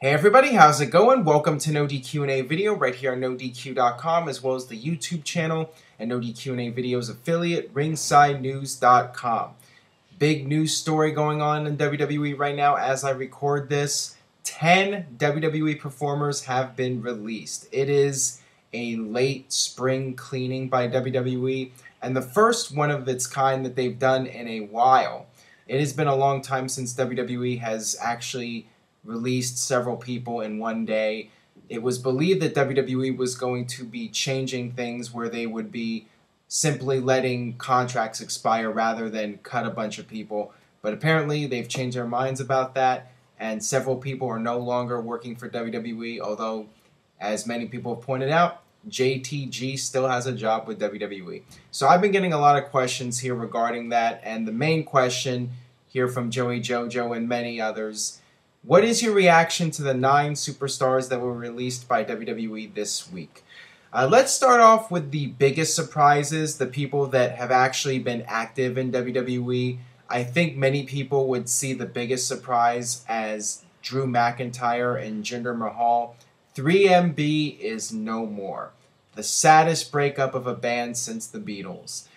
Hey everybody, how's it going? Welcome to NoDQ&A video right here on NoDQ.com, as well as the YouTube channel and NoDQ&A videos affiliate RingsideNews.com. Big news story going on in WWE right now as I record this. 10 WWE performers have been released. It is a late spring cleaning by WWE and the first one of its kind that they've done in a while. It has been a long time since WWE has actually released several people in one day. It was believed that WWE was going to be changing things where they would be simply letting contracts expire rather than cut a bunch of people. But apparently they've changed their minds about that, and several people are no longer working for WWE, although, as many people have pointed out, JTG still has a job with WWE. So I've been getting a lot of questions here regarding that, and the main question here from Joey Jojo and many others: what is your reaction to the 9 superstars that were released by WWE this week? Let's start off with the biggest surprises, the people that have actually been active in WWE. I think many people would see the biggest surprise as Drew McIntyre and Jinder Mahal. 3MB is no more. The saddest breakup of a band since the Beatles.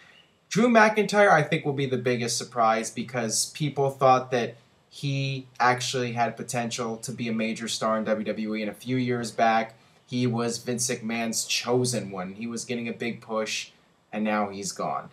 Drew McIntyre, I think, will be the biggest surprise because people thought that he actually had potential to be a major star in WWE, and a few years back, he was Vince McMahon's chosen one. He was getting a big push, and now he's gone.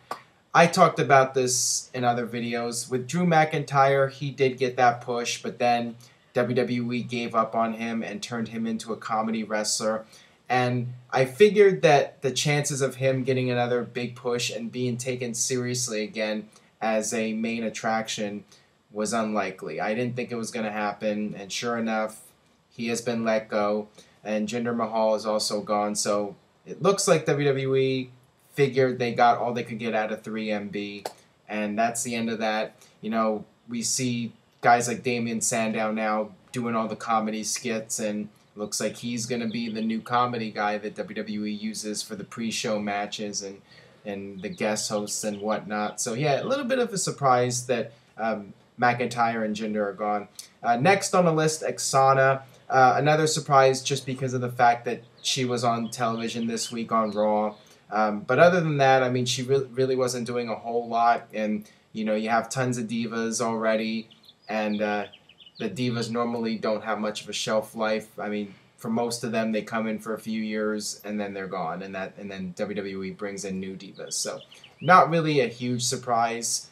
I talked about this in other videos. With Drew McIntyre, he did get that push, but then WWE gave up on him and turned him into a comedy wrestler. And I figured that the chances of him getting another big push and being taken seriously again as a main attraction was unlikely. I didn't think it was going to happen, and sure enough, he has been let go, and Jinder Mahal is also gone. So it looks like WWE figured they got all they could get out of 3MB, and that's the end of that. You know, we see guys like Damian Sandow now doing all the comedy skits, and looks like he's going to be the new comedy guy that WWE uses for the pre-show matches and the guest hosts and whatnot. So yeah, a little bit of a surprise that McIntyre and Jinder are gone. Next on the list, Oksana. Another surprise just because of the fact that she was on television this week on Raw. But other than that, I mean, she really wasn't doing a whole lot. And, you know, you have tons of divas already. And the divas normally don't have much of a shelf life. I mean, for most of them, they come in for a few years and then they're gone. And then WWE brings in new divas. So not really a huge surprise.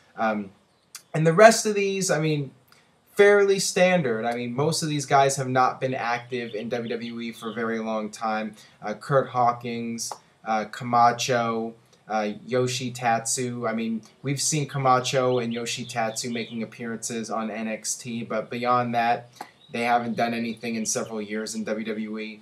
And the rest of these, I mean, fairly standard. I mean, most of these guys have not been active in WWE for a very long time. Kurt Hawkins, Camacho, Yoshi Tatsu. I mean, we've seen Camacho and Yoshi Tatsu making appearances on NXT, but beyond that, they haven't done anything in several years in WWE.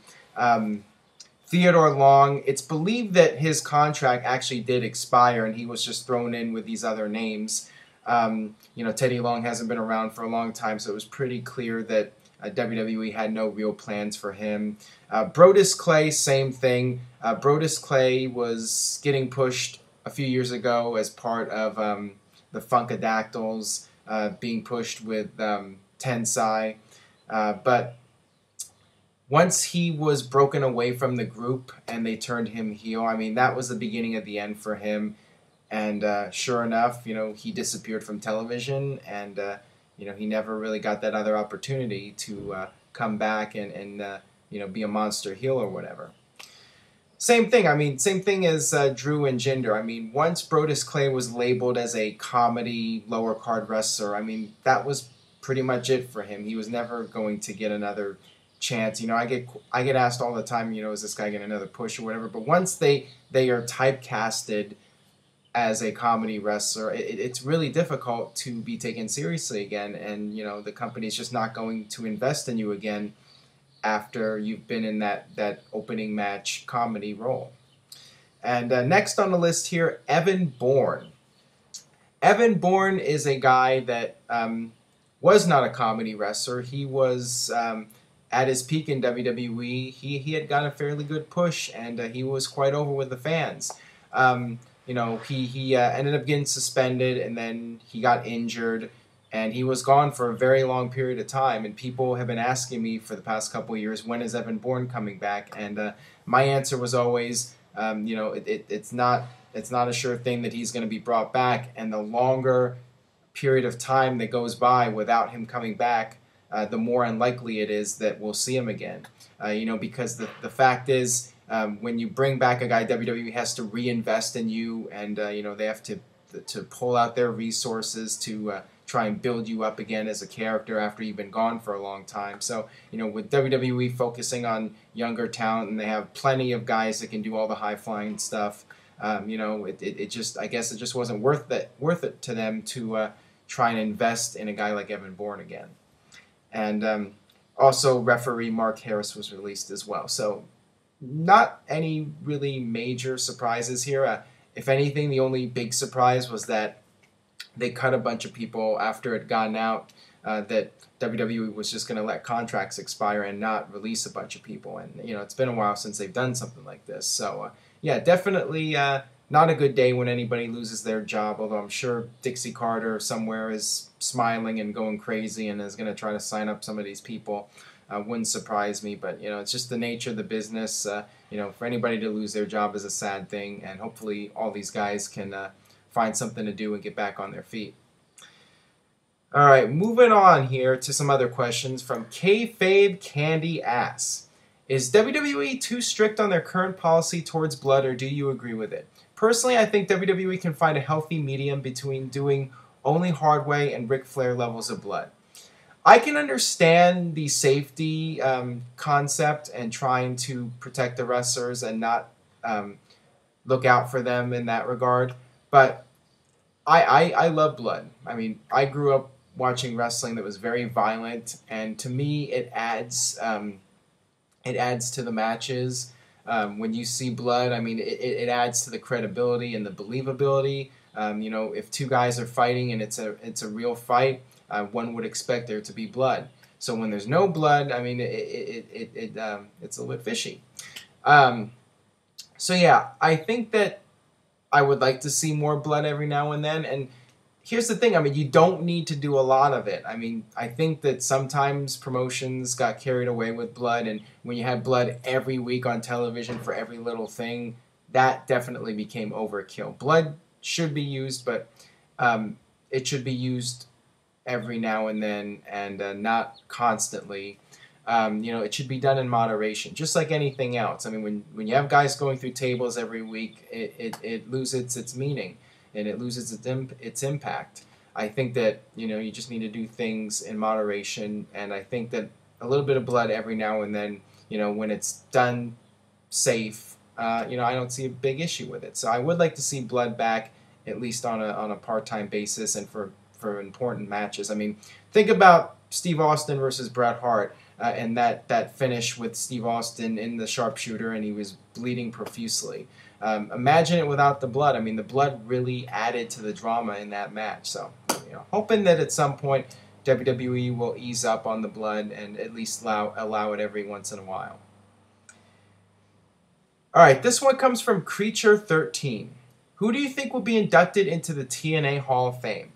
Theodore Long, it's believed that his contract actually did expire and he was just thrown in with these other names. You know, Teddy Long hasn't been around for a long time, so it was pretty clear that WWE had no real plans for him. Brodus Clay, same thing. Brodus Clay was getting pushed a few years ago as part of the Funkadactyls being pushed with Tensai. But once he was broken away from the group and they turned him heel, I mean, that was the beginning of the end for him. And sure enough, you know, he disappeared from television, and you know, he never really got that other opportunity to come back and you know, be a monster heel or whatever. Same thing. I mean, same thing as Drew and Jinder. I mean, once Brodus Clay was labeled as a comedy lower card wrestler, I mean, that was pretty much it for him. He was never going to get another chance. You know, I get asked all the time, you know, is this guy getting another push or whatever? But once they are typecasted as a comedy wrestler, it's really difficult to be taken seriously again, and you know, the company's just not going to invest in you again after you've been in that opening match comedy role. And next on the list here, Evan Bourne. Evan Bourne is a guy that was not a comedy wrestler. He was at his peak in WWE. He had gotten a fairly good push, and he was quite over with the fans. You know, he ended up getting suspended, and then he got injured, and he was gone for a very long period of time. And people have been asking me for the past couple of years, when is Evan Bourne coming back? And my answer was always, it's not a sure thing that he's going to be brought back. And the longer period of time that goes by without him coming back, the more unlikely it is that we'll see him again. Because the fact is, when you bring back a guy, WWE has to reinvest in you, and they have to pull out their resources to try and build you up again as a character after you've been gone for a long time. So, with WWE focusing on younger talent, and they have plenty of guys that can do all the high-flying stuff, I guess it just wasn't worth it to them to try and invest in a guy like Evan Bourne again. And also, referee Mark Harris was released as well. So, not any really major surprises here. If anything, the only big surprise was that they cut a bunch of people after it had gotten out that WWE was just going to let contracts expire and not release a bunch of people. And, it's been a while since they've done something like this. So, yeah, definitely not a good day when anybody loses their job, although I'm sure Dixie Carter somewhere is smiling and going crazy and is going to try to sign up some of these people. Wouldn't surprise me, but, it's just the nature of the business. For anybody to lose their job is a sad thing, and hopefully all these guys can find something to do and get back on their feet. All right, moving on here to some other questions from Kayfabe Candy Ass. Is WWE too strict on their current policy towards blood, or do you agree with it? Personally, I think WWE can find a healthy medium between doing only hard way and Ric Flair levels of blood. I can understand the safety concept and trying to protect the wrestlers and not look out for them in that regard, but I love blood. I mean, I grew up watching wrestling that was very violent, and to me, it adds to the matches. When you see blood, I mean, it adds to the credibility and the believability. If two guys are fighting and it's a real fight, one would expect there to be blood. So when there's no blood, I mean, it's a little bit fishy. So yeah, I think that I would like to see more blood every now and then. And here's the thing, I mean, you don't need to do a lot of it. I mean, I think that sometimes promotions got carried away with blood, and when you had blood every week on television for every little thing, that definitely became overkill. Blood should be used, but it should be used every now and then, and not constantly. It should be done in moderation, just like anything else. I mean, when you have guys going through tables every week, it loses its meaning, and it loses its impact. I think that, you just need to do things in moderation, and I think that a little bit of blood every now and then, when it's done safe, I don't see a big issue with it. So I would like to see blood back, at least on a part-time basis, and for important matches. I mean, think about Steve Austin versus Bret Hart, and that finish with Steve Austin in the sharpshooter, and he was bleeding profusely. Imagine it without the blood. I mean, the blood really added to the drama in that match. So, hoping that at some point WWE will ease up on the blood and at least allow it every once in a while. All right, this one comes from Creature13. Who do you think will be inducted into the TNA Hall of Fame?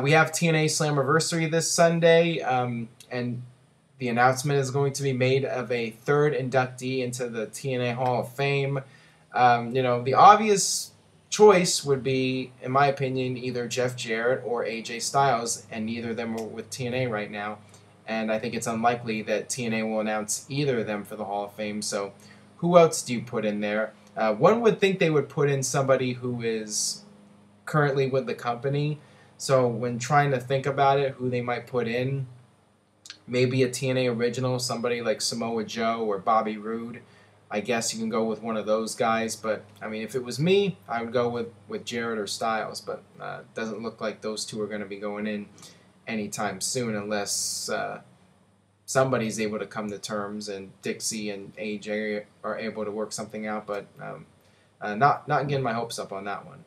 We have TNA Slammiversary this Sunday, and the announcement is going to be made of a third inductee into the TNA Hall of Fame. The obvious choice would be, in my opinion, either Jeff Jarrett or AJ Styles, and neither of them are with TNA right now. And I think it's unlikely that TNA will announce either of them for the Hall of Fame. So who else do you put in there? One would think they would put in somebody who is currently with the company. So when trying to think about it, who they might put in, maybe a TNA original, somebody like Samoa Joe or Bobby Roode. I guess you can go with one of those guys. But, I mean, if it was me, I would go with Jarrett or Styles. But it doesn't look like those two are going to be going in anytime soon unless somebody's able to come to terms and Dixie and AJ are able to work something out. But not getting my hopes up on that one.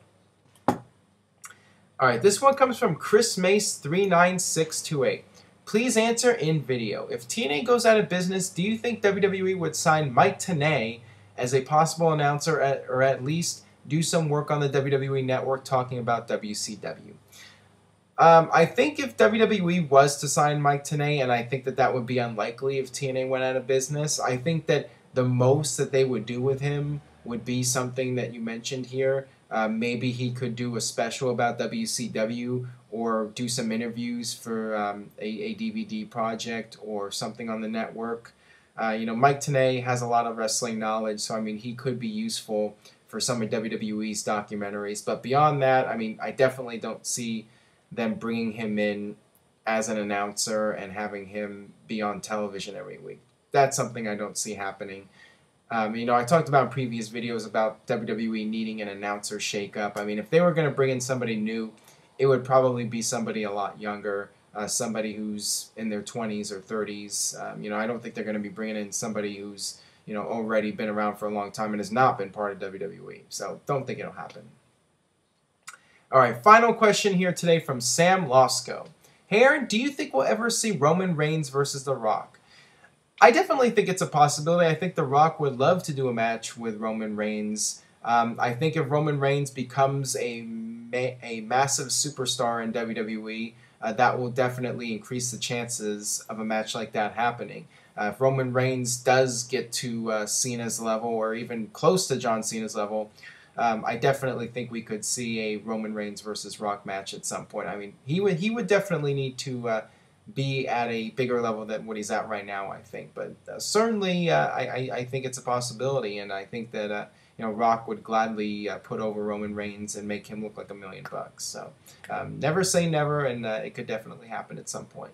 All right, this one comes from Chris Mace 39628. Please answer in video. If TNA goes out of business, do you think WWE would sign Mike Tenay as a possible announcer or at least do some work on the WWE Network talking about WCW? I think if WWE was to sign Mike Tenay, and I think that that would be unlikely if TNA went out of business, I think that the most that they would do with him would be something that you mentioned here. Maybe he could do a special about WCW or do some interviews for a DVD project or something on the network. Mike Tenay has a lot of wrestling knowledge, so I mean, he could be useful for some of WWE's documentaries. But beyond that, I mean, I definitely don't see them bringing him in as an announcer and having him be on television every week. That's something I don't see happening. I talked about in previous videos about WWE needing an announcer shakeup. I mean, if they were going to bring in somebody new, it would probably be somebody a lot younger, somebody who's in their 20s or 30s. I don't think they're going to be bringing in somebody who's already been around for a long time and has not been part of WWE. So don't think it'll happen. All right, final question here today from Sam Losco. Hey Aaron, do you think we'll ever see Roman Reigns versus The Rock? I definitely think it's a possibility. I think The Rock would love to do a match with Roman Reigns. I think if Roman Reigns becomes a massive superstar in WWE, that will definitely increase the chances of a match like that happening. If Roman Reigns does get to Cena's level or even close to John Cena's level, I definitely think we could see a Roman Reigns versus Rock match at some point. I mean, he would definitely need to be at a bigger level than what he's at right now, I think. But certainly, I think it's a possibility, and I think that Rock would gladly put over Roman Reigns and make him look like $1 million. So never say never, and it could definitely happen at some point.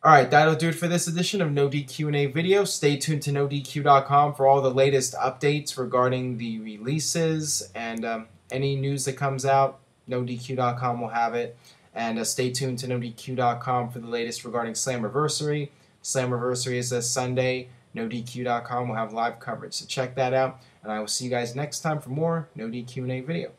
All right, that'll do it for this edition of NoDQ&A video. Stay tuned to NoDQ.com for all the latest updates regarding the releases and any news that comes out. NoDQ.com will have it. And stay tuned to NoDQ.com for the latest regarding Slammiversary. Slammiversary is this Sunday. NoDQ.com will have live coverage, so check that out. And I will see you guys next time for more NoDQ&A video.